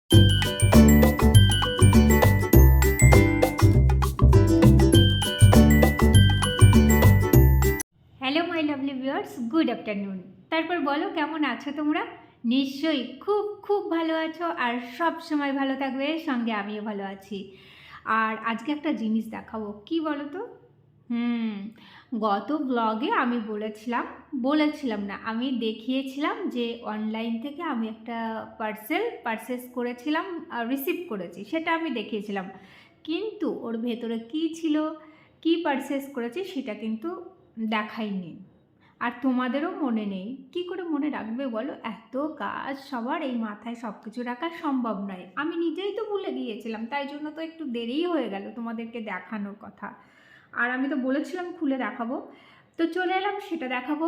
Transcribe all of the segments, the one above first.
Hello my lovely viewers, good afternoon. তারপর বলো, কেমন আছো তোমরা? নিশ্চয়ই খুব খুব ভালো আছো, আর সব সময় ভালো থাকবে। সঙ্গে আমিও ভালো আছি। আর আজকে একটা জিনিস দেখাবো, কি বলো তো? হুম গত ব্লগে আমি বলেছিলাম না, আমি দেখিয়েছিলাম যে অনলাইন থেকে আমি একটা পারচেস করেছিলাম, রিসিভ করেছি, সেটা আমি দেখিয়েছিলাম। কিন্তু ওর ভেতরে কি ছিল, কি পারচেস করেছি, সেটা কিন্তু দেখাইনি। আর তোমাদেরও মনে নেই, কি করে মনে রাখবে বলো? এত কাজ, সবার এই মাথায় সব কিছু রাখা সম্ভব নয়। আমি নিজেই তো ভুলে গিয়েছিলাম, তাই জন্য তো একটু দেরিই হয়ে গেল তোমাদেরকে দেখানোর কথা। আর আমি তো বলেছিলাম খুলে দেখাবো, তো চলে এলাম সেটা দেখাবো।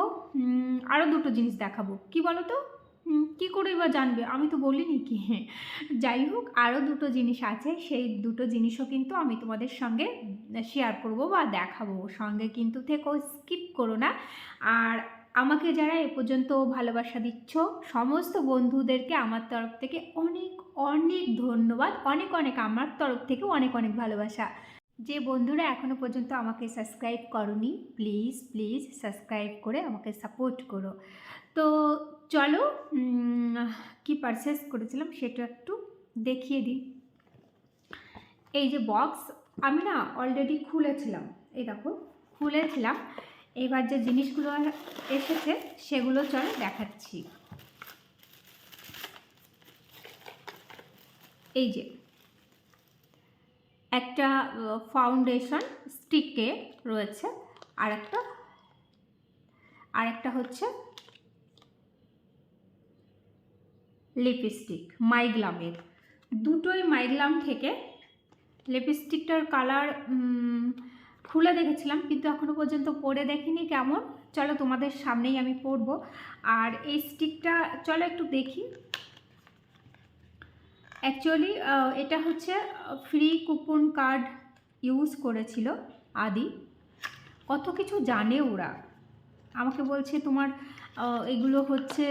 আরও দুটো জিনিস দেখাবো, কি বলো তো? কি করে বা জানবে, আমি তো বলিনি কি। যাই হোক, আরও দুটো জিনিস আছে, সেই দুটো জিনিসও কিন্তু আমি তোমাদের সঙ্গে শেয়ার করব বা দেখাবো। সঙ্গে কিন্তু থেকেও, স্কিপ করো না। আর আমাকে যারা এ পর্যন্ত ভালোবাসা দিচ্ছ, সমস্ত বন্ধুদেরকে আমার তরফ থেকে অনেক অনেক ধন্যবাদ। অনেক অনেক আমার তরফ থেকে অনেক অনেক ভালোবাসা। যে বন্ধুরা এখনও পর্যন্ত আমাকে সাবস্ক্রাইব করোনি, প্লিজ প্লিজ সাবস্ক্রাইব করে আমাকে সাপোর্ট করো। তো চলো, কি পারচেস করেছিলাম সেটা একটু দেখিয়ে দিই। এই যে বক্স, আমি না অলরেডি খুলেছিলাম, এই দেখো খুলেছিলাম। এবার যে জিনিসগুলো এসেছে সেগুলো চলো দেখাচ্ছি। এই যে একটা ফাউন্ডেশন স্টিকে রয়েছে, আর একটা হচ্ছে লিপস্টিক মাইগ্লামের। দুটোই মাইগ্লাম থেকে। লিপস্টিকটার কালার খুলে দেখেছিলাম, কিন্তু এখনও পর্যন্ত পরে দেখিনি কেমন। চলো তোমাদের সামনেই আমি পরবো। আর এই স্টিকটা চলো একটু দেখি। অ্যাকচুয়ালি এটা হচ্ছে ফ্রি কুপন কার্ড ইউজ করেছিল আদি। কত কিছু জানে ওরা। আমাকে বলছে তোমার এগুলো হচ্ছে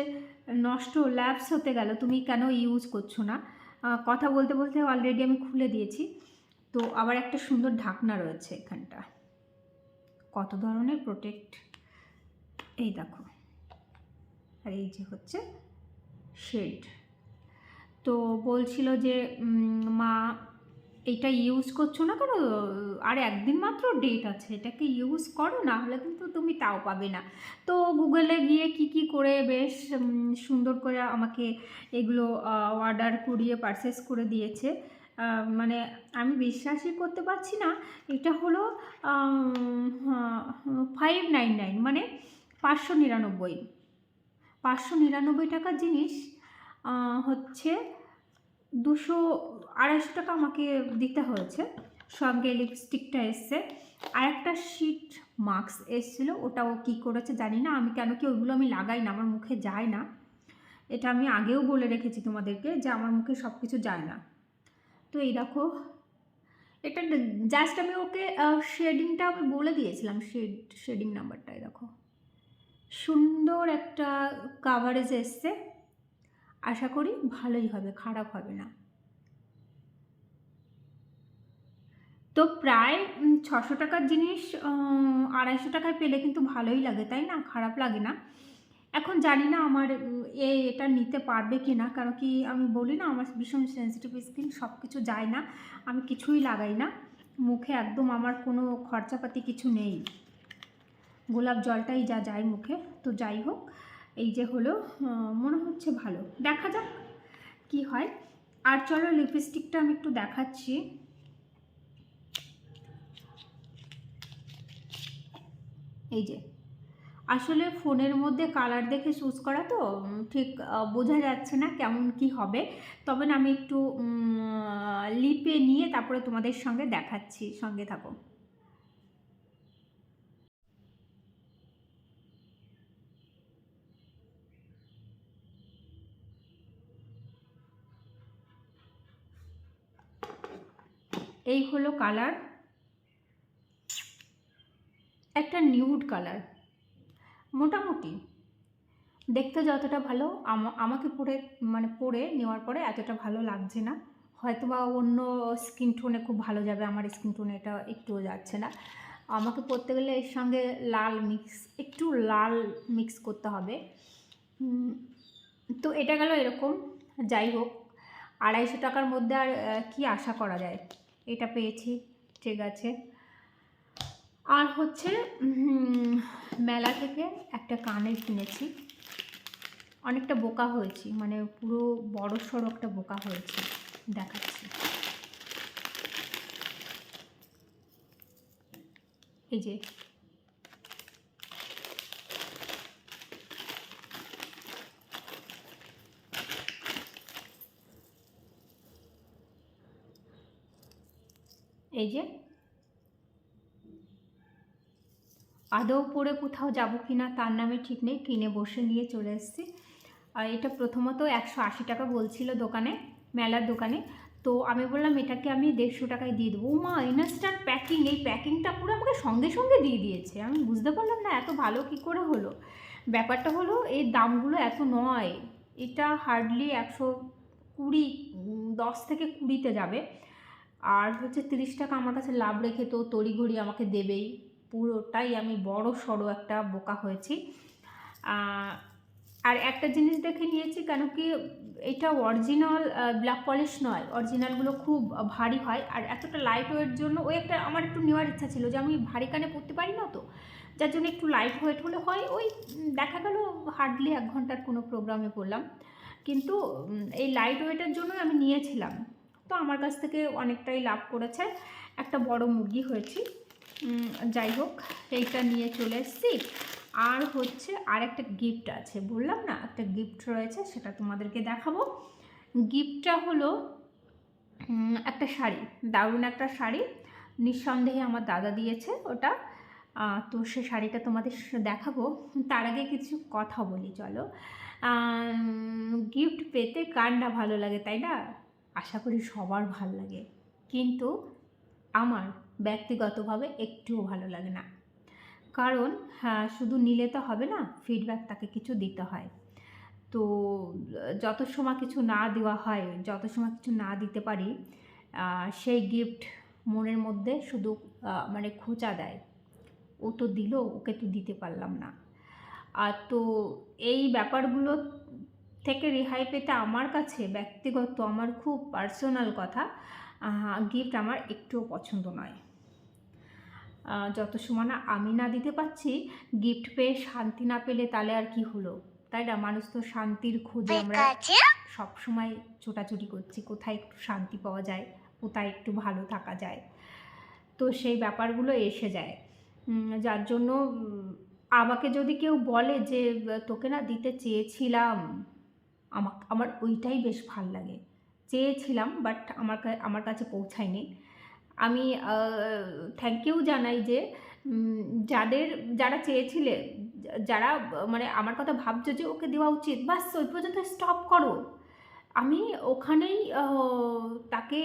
নষ্ট, ল্যাপস হতে গেল, তুমি কেন ইউজ করছো না? কথা বলতে বলতে অলরেডি আমি খুলে দিয়েছি। তো আবার একটা সুন্দর ঢাকনা রয়েছে এখানটা, কত ধরনের প্রোটেক্ট, এই দেখো। আর এই যে হচ্ছে শেড। তো বলছিল যে মা এটা ইউজ করছো না কেন, আর একদিন মাত্র ডেট আছে, এটাকে ইউজ করো, না হলে কিন্তু তুমি তাও পাবে না। তো গুগলে গিয়ে কি করে বেশ সুন্দর করে আমাকে এগুলো অর্ডার করিয়ে পারচেস করে দিয়েছে। মানে আমি বিশ্বাসই করতে পারছি না। এটা হলো 599, মানে 599 টাকার জিনিস হচ্ছে 200-250 টাকা আমাকে দিতে হয়েছে। সঙ্গে লিপস্টিকটা এসছে, আর একটা শিট মাস্ক এসেছিলো, ওটাও কি করেছে জানি না। আমি কেন কি ওইগুলো আমি লাগাই না, আমার মুখে যায় না। এটা আমি আগেও বলে রেখেছি তোমাদেরকে যে আমার মুখে সব কিছু যায় না। তো এই দেখো, এটা জাস্ট আমি ওকে শেডিংটা আমি বলে দিয়েছিলাম, শেডিং নাম্বারটাই দেখো। সুন্দর একটা কাভারেজ এসছে, আশা করি ভালোই হবে, খারাপ হবে না। তো প্রায় 600 টাকার জিনিস 250 টাকায় পেলে কিন্তু ভালোই লাগে, তাই না? খারাপ লাগে না। এখন জানি না আমার এটা নিতে পারবে কি না, কারণ কি আমি বলি না, আমার ভীষণ সেন্সিটিভ স্কিন, সব কিছু যায় না, আমি কিছুই লাগাই না মুখে, একদম আমার কোনো খরচাপাতি কিছু নেই, গোলাপ জলটাই যা যায় মুখে। তো যাই হোক, এই যে হলো, মনে হচ্ছে ভালো, দেখা যাক কি হয়। আর চলো লিপস্টিকটা আমি একটু দেখাচ্ছি। এই যে, আসলে ফোনের মধ্যে কালার দেখে চুজ করা তো ঠিক বোঝা যাচ্ছে না কেমন কি হবে। তবে না, আমি একটু লিপে নিয়ে তারপরে তোমাদের সঙ্গে দেখাচ্ছি, সঙ্গে থাকো। এই হলো কালার, একটা নিউড কালার, মোটামুটি দেখতে যতটা ভালো আমাকে পরে নেওয়ার পরে এতটা ভালো লাগছে না। হয়তো বা অন্য স্কিন টোনে খুব ভালো যাবে, আমার স্কিন টোনে এটা একটুও যাচ্ছে না। আমাকে পরতে গেলে এর সঙ্গে একটু লাল মিক্স করতে হবে। তো এটা গেল এরকম। যাই হোক, 250 টাকার মধ্যে আর কি আশা করা যায়। এটা পেয়েছি, ঠিক আছে। আর হচ্ছে মেলা থেকে একটা কানের কিনেছি। অনেকটা বোকা হয়েছি, মানে পুরো বড় সড়ো একটা বোকা হয়েছি, দেখাচ্ছি। এই যে এই যে আদৌ পরে কোথাও যাব কি না তার নামে ঠিক নেই, কিনে বসে নিয়ে চলে এসেছি। আর এটা প্রথমত 180 টাকা বলছিল দোকানে, মেলার দোকানে। তো আমি বললাম এটাকে আমি 150 টাকায় দিয়ে দেবো। মা, ইনস্ট্যান্ট প্যাকিং, এই প্যাকিংটা পুরো আমাকে সঙ্গে সঙ্গে দিয়ে দিয়েছে। আমি বুঝতে পারলাম না এত ভালো কী করে হলো। ব্যাপারটা হলো এই দামগুলো এত নয়, এটা হার্ডলি 120, 10 থেকে 20তে যাবে। আর হচ্ছে 30 টাকা আমার কাছে লাভ রেখে তো তড়িঘড়ি আমাকে দেবেই। পুরোটাই আমি বড় সড়ো একটা বোকা হয়েছি। আর একটা জিনিস দেখে নিয়েছি, কেন কি এটা অরিজিনাল ব্ল্যাক পলিশ নয়, অরিজিনালগুলো খুব ভারী হয়। আর এতটা লাইট ওয়েট জন্য ওই একটা আমার একটু নেওয়ার ইচ্ছা ছিল, যে আমি ভারী কানে পরতে পারি না, তো যার জন্য একটু লাইট ওয়েট হলে হয়। ওই দেখা গেল হার্ডলি 1 ঘন্টার কোনো প্রোগ্রামে পড়লাম, কিন্তু এই লাইট ওয়েটের জন্য আমি নিয়েছিলাম। তো আমার কাছ থেকে অনেকটাই লাভ করেছে, একটা বড় মুরগি হয়েছি। যাই হোক, এইটা নিয়ে চলে এসেছি। আর হচ্ছে আর একটা গিফট আছে, বললাম না একটা গিফট রয়েছে, সেটা তোমাদেরকে দেখাবো। গিফটটা হলো একটা শাড়ি, দারুণ একটা শাড়ি। নিঃসন্দেহে আমার দাদা দিয়েছে ওটা। তো সে শাড়িটা তোমাদের দেখাবো। তার আগে কিছু কথা বলি, চলো। গিফট পেতে কার না ভালো লাগে, তাই না? আশা করি সবার ভালো লাগে, কিন্তু আমার ব্যক্তিগতভাবে একটুও ভালো লাগে না। কারণ হ্যাঁ, শুধু নিলে তো হবে না, ফিডব্যাক তাকে কিছু দিতে হয়। তো যত সময় কিছু না দেওয়া হয়, যত সময় কিছু না দিতে পারি, সেই গিফট মনের মধ্যে শুধু মানে খোঁচা দেয়। ও তো দিল, ওকে তো দিতে পারলাম না। আর তো এই ব্যাপারগুলো থেকে রেহাই পেতে আমার কাছে ব্যক্তিগত, আমার খুব পার্সোনাল কথা, গিফট আমার একটুও পছন্দ নয়। যত সময় না আমি না দিতে পারছি, গিফট পেয়ে শান্তি না পেলে তাহলে আর কি হলো, তাই না? মানুষ তো শান্তির খোঁজে আমরা সব সময় ছোটাছুটি করছি, কোথায় একটু শান্তি পাওয়া যায়, কোথায় একটু ভালো থাকা যায়। তো সেই ব্যাপারগুলো এসে যায়, যার জন্য আমাকে যদি কেউ বলে যে তোকে না দিতে চেয়েছিলাম, আমার ওইটাই বেশ ভাল লাগে। চেয়েছিলাম, বাট আমার কাছে পৌঁছায়নি। আমি থ্যাংক ইউ জানাই যে যারা চেয়েছিলে, যারা মানে আমার কথা ভাবছো যে ওকে দেওয়া উচিত, বাস ওই পর্যন্ত স্টপ করো। আমি ওখানেই তাকে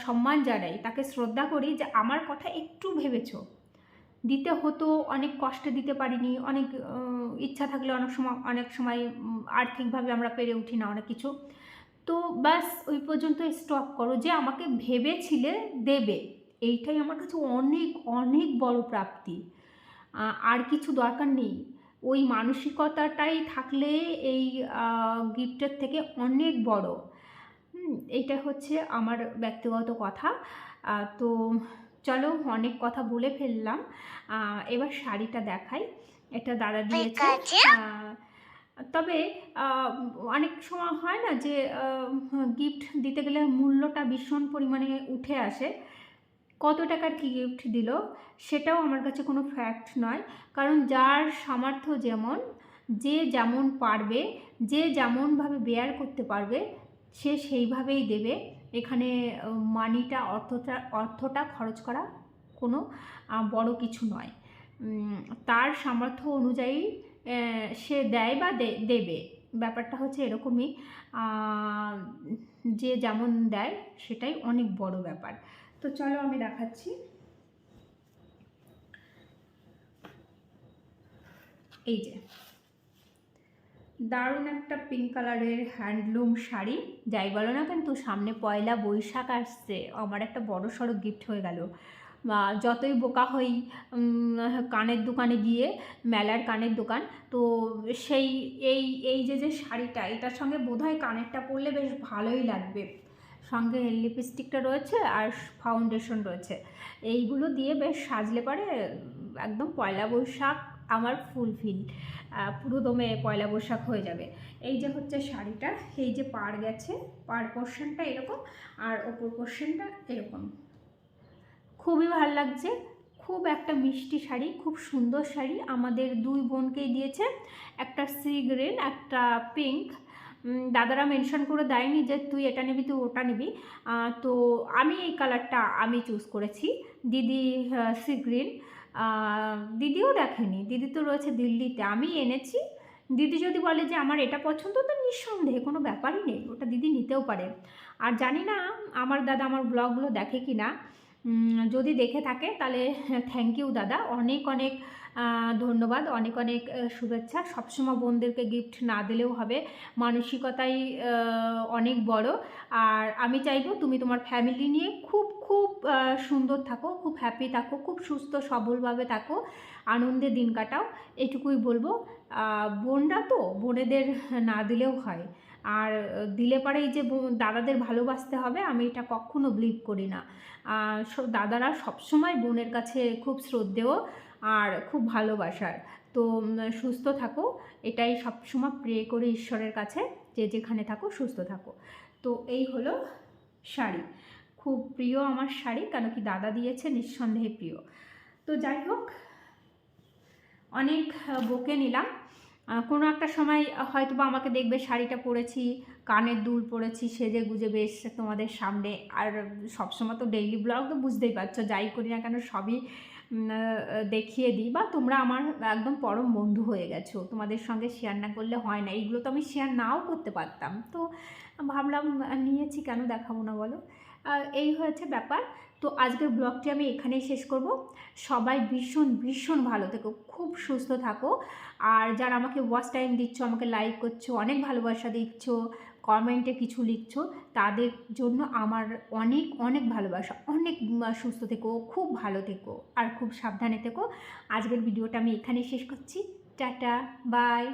সম্মান জানাই, তাকে শ্রদ্ধা করি যে আমার কথা একটু ভেবেছো। দিতে হতো, অনেক কষ্টে দিতে পারিনি, অনেক ইচ্ছা থাকলে অনেক সময় আর্থিকভাবে আমরা পেরে উঠি না অনেক কিছু। তো ব্যাস ওই পর্যন্ত স্টপ করো, যে আমাকে ভেবেছিলে দেবে, এইটাই আমার কাছে অনেক অনেক বড় প্রাপ্তি। আর কিছু দরকার নেই। ওই মানসিকতাটাই থাকলে এই গিফটের থেকে অনেক বড়। এইটা হচ্ছে আমার ব্যক্তিগত কথা। তো চলো, অনেক কথা বলে ফেললাম, এবার শাড়িটা দেখাই। এটা দাদা দিয়েছে। তবে অনেক সময় হয় না যে গিফট দিতে গেলে মূল্যটা ভীষণ পরিমাণে উঠে আসে। কত টাকার কি গিফট দিল সেটাও আমার কাছে কোনো ফ্যাক্ট নয়, কারণ যার সামর্থ্য যেমন, যে যেমন পারবে, যে যেমনভাবে বেয়ার করতে পারবে, সে সেইভাবেই দেবে। এখানে মানিটা, অর্থটা খরচ করা কোনো বড় কিছু নয়। তার সামর্থ্য অনুযায়ী সে দেয় বা দেবে। ব্যাপারটা হচ্ছে এরকমই, যে যেমন দেয় সেটাই অনেক বড় ব্যাপার। তো চলো আমি দেখাচ্ছি। এই যে দারুণ একটা পিঙ্ক কালারের হ্যান্ডলুম শাড়ি। যাই বলো না, কিন্তু সামনে পয়লা বৈশাখ আসছে, আমার একটা বড় সড়ো গিফট হয়ে গেল। বা যতই বোকা হই কানের দোকানে গিয়ে, মেলার কানের দোকান, তো সেই এই এই যে শাড়িটা, এটার সঙ্গে বোধহয় কানেরটা পরলে বেশ ভালোই লাগবে। সঙ্গে লিপস্টিকটা রয়েছে আর ফাউন্ডেশন রয়েছে, এইগুলো দিয়ে বেশ সাজলে পারে একদম পয়লা বৈশাখ আমার ফুলফিল, পুরো দমে পয়লা বৈশাখ হয়ে যাবে। এই যে হচ্ছে শাড়িটা, এই যে পাড় গেছে, পাড় পোর্শনটা এরকম আর ওপর পোর্শনটা এরকম, খুবই ভালো লাগছে। খুব একটা মিষ্টি শাড়ি, খুব সুন্দর শাড়ি। আমাদের দুই বোনকেই দিয়েছে, একটা সি গ্রিন, একটা পিঙ্ক। দাদারা মেনশন করে দেয়নি যে তুই এটা নিবি, তুই ওটা নিবি, তো আমি এই কালারটা আমি চুজ করেছি। দিদি সি গ্রিন, দিদিও দেখেনি, দিদি তো রয়েছে দিল্লিতে, আমি এনেছি। দিদি যদি বলে যে আমার এটা পছন্দ, তো নিঃসন্দেহে কোনো ব্যাপারই নেই, ওটা দিদি নিতেও পারে। আর জানি না আমার দাদা আমার ব্লগগুলো দেখে কি না, যদি দেখে থাকে তাহলে থ্যাংক ইউ দাদা, অনেক অনেক ধন্যবাদ, অনেক অনেক শুভেচ্ছা। সবসময় বোনদেরকে গিফট না দিলেও হবে, মানসিকতাই অনেক বড়। আর আমি চাইবো তুমি তোমার ফ্যামিলি নিয়ে খুব খুব সুন্দর থাকো, খুব হ্যাপি থাকো, খুব সুস্থ সবলভাবে থাকো, আনন্দে দিন কাটাও, এটুকুই বলবো। বোনরা তো, বোনেদের না দিলেও হয়, আর দিলে পরেই যে দাদাদের ভালোবাসতে হবে, আমি এটা কখনো বিলিভ করি না। দাদারা সবসময় বোনের কাছে খুব শ্রদ্ধেয় আর খুব ভালোবাসার। তো সুস্থ থাকো, এটাই সবসময় প্রে করি ঈশ্বরের কাছে, যে যেখানে থাকো সুস্থ থাকো। তো এই হলো শাড়ি, খুব প্রিয় আমার শাড়ি, কেন কি দাদা দিয়েছে, নিঃসন্দেহে প্রিয়। তো যাই হোক, অনেক বকে নিলাম। কোনো একটা সময় হয়তো বা আমাকে দেখবে শাড়িটা পরেছি, কানের দুল পরেছি, সেজে গুজে বেশ তোমাদের সামনে। আর সবসময় তো ডেইলি ব্লগ তো বুঝতেই পারছো, যাই করি না কেন সবই দেখিয়ে দিই, বা তোমরা আমার একদম পরম বন্ধু হয়ে গেছো, তোমাদের সঙ্গে শেয়ার না করলে হয় না। এইগুলো তো আমি শেয়ার নাও করতে পারতাম, তো ভাবলাম নিয়েছি, কেন দেখাবো না বলো। এই হয়েছে ব্যাপার। তো আজকের ব্লগটি আমি এখানেই শেষ করব। সবাই ভীষণ ভীষণ ভালো থেকো, খুব সুস্থ থাকো। আর যারা আমাকে ওয়াচ টাইম দিচ্ছ, আমাকে লাইক করছো, অনেক ভালোবাসা দিচ্ছ, কমেন্টে কিছু লিখছো, তাদের জন্য আমার অনেক অনেক ভালোবাসা। অনেক সুস্থ থেকো, খুব ভালো থেকো, আর খুব সাবধানে থেকো। আজকের ভিডিওটা আমি এখানেই শেষ করছি। Tata, by.